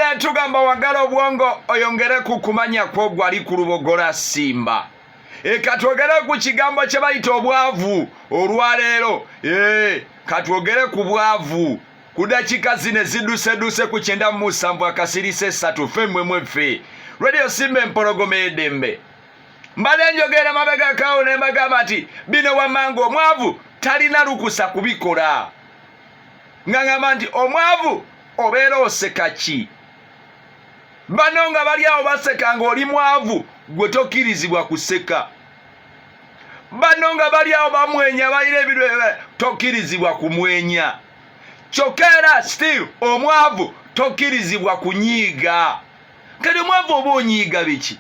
Munne tugamba wagala obwongo oyongere kukumanya kwa gwali ku lubogola simba. Katwogere ku kigambo kye bayita obwavu olwaleero. Katwogere ku bwavu. Ku dakika zine ziduse ku 9:7 akasirise 3 femmwe mweffe. Radio Simba empologoma edembe. Mbale njogera mabega kawo ne mbagamba nti bino wamangu omwavu talina lukusa kubikola. Ngangamba nti omwavu obeera oseka ki? Bano nga bali awo baseka ng'oli mwavu gwe tokkirizibwa kuseka. Bano nga bali awo bamwenya balina ebirwe tokkirizibwa kumwenya. Kyokka era still omwavu tokkirizibwa kunyiiga. Kati omwavu oba onyiiga biki?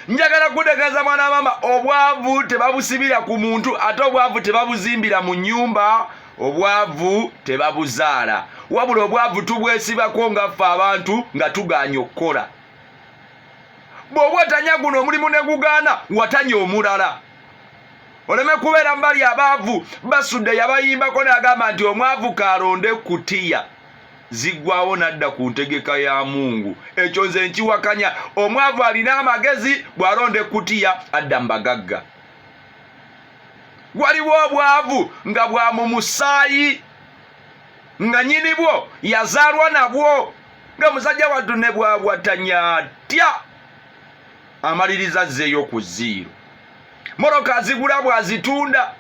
Njagala kutegeeza mwana mama obwavu tebabusibira ku muntu ate obwavu tebabuzimbira mu nnyumba. Obwavu tebabuzaala. Wabula obwavu tubwesibako nga ffe abantu nga tugaanya okukola. Bw'oba otanya guno omulimu ne gugaana watanya omulala. Oleme kubeera mbali abaavu basudde yabayimbako n'agamba nti omwavu kalonde kutiya. Ziggwawo nadda ku ntegeka ya Mungu. Ekyo nze nkiwakanya. Omwavu alina amagezi bw'alonde kutiya adda mbagagga. Waliwo obwavu nga bwa mu musaayi nga nnyini bwo yazaalwa nabwo nga musajja wattu ne bwabwatanya atya amaliriza azzeeyo ku zero. Moroka azigula bw'azitunda,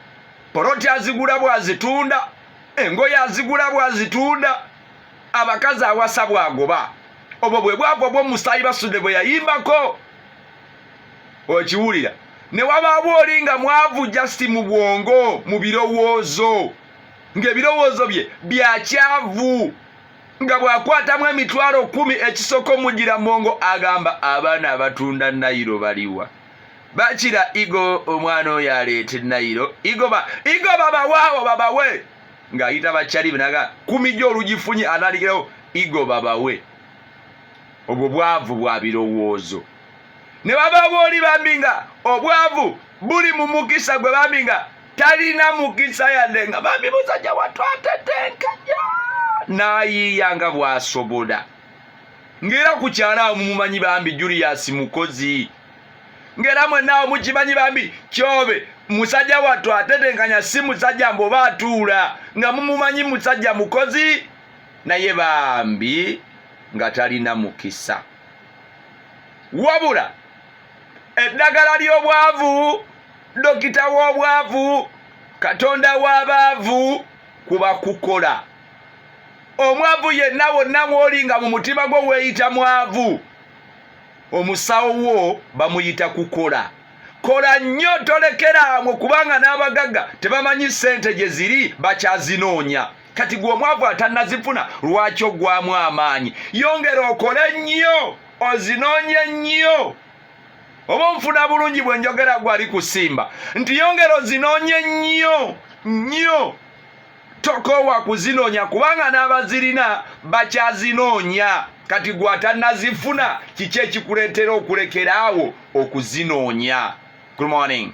poloti azigula bw'azitunda, engoye azigula bw'azitunda, abakazi awasa bw'agoba. Obwo bwe bwavu obw'omusaayi basudde bwe yayimbako. Okiwulira? Ne wabaawo oli nga mwavu just mu bwongo mu birowoozo ng'ebirowoozo bye bya kyavu nga bw'akwatamu 10,000 ekisoko omugira mbongo agamba abaana abatunda Nayiro baliwa. Bakira Igo omwana oyo aleete Nayiro. Igo babawaawo babawe ng'ayita bakyali benaga kumijja olugifunye analigirawo Igo babawe. Obwo bwavu bwa birowoozo. Ne wabaawo oli bambi nga obwavu buli mu mukisa gwe bambi nga talina mukisa yadde nga bambi musajja wattu atetenkanya n'ayiiya nga bw'asobola. Ng'era ku kyalaawo mumumanyi bambi Julius mukozi. Ng'era mwennaawo mukimanyi bambi Kyobe musajja wattu atetenkanya si musajja mboba atuula nga mumumanyi musajja mukozi naye bambi nga talina mukisa. Wabula eddagala ly'obwavu, dokita w'obwavu, Katonda w'abaavu kuba kukola. Omwavu yenna wonna mw'oli nga mu mutima gwo weeyita mwavu, omusawo wo bamuyita kukola. Kola nnyo tolekera amwe kubanga n'abagagga tebamanyi ssente gye ziri bakyazinoonya. Kati gwe omwavu atannazifuna lwaki oggwamu amaanyi? Yongera okole nnyo, ozinoonye nnyo. Oba nfuna bulungi bwe njogera gwali kusimba nti yongera ozinoonye nnyo. Tokoowa kuzinoonya kubanga n'abazirina bakyazinoonya. Kati gwe atannazifuna kiki ekikuleetera okulekeraawo okuzinoonya? Good morning.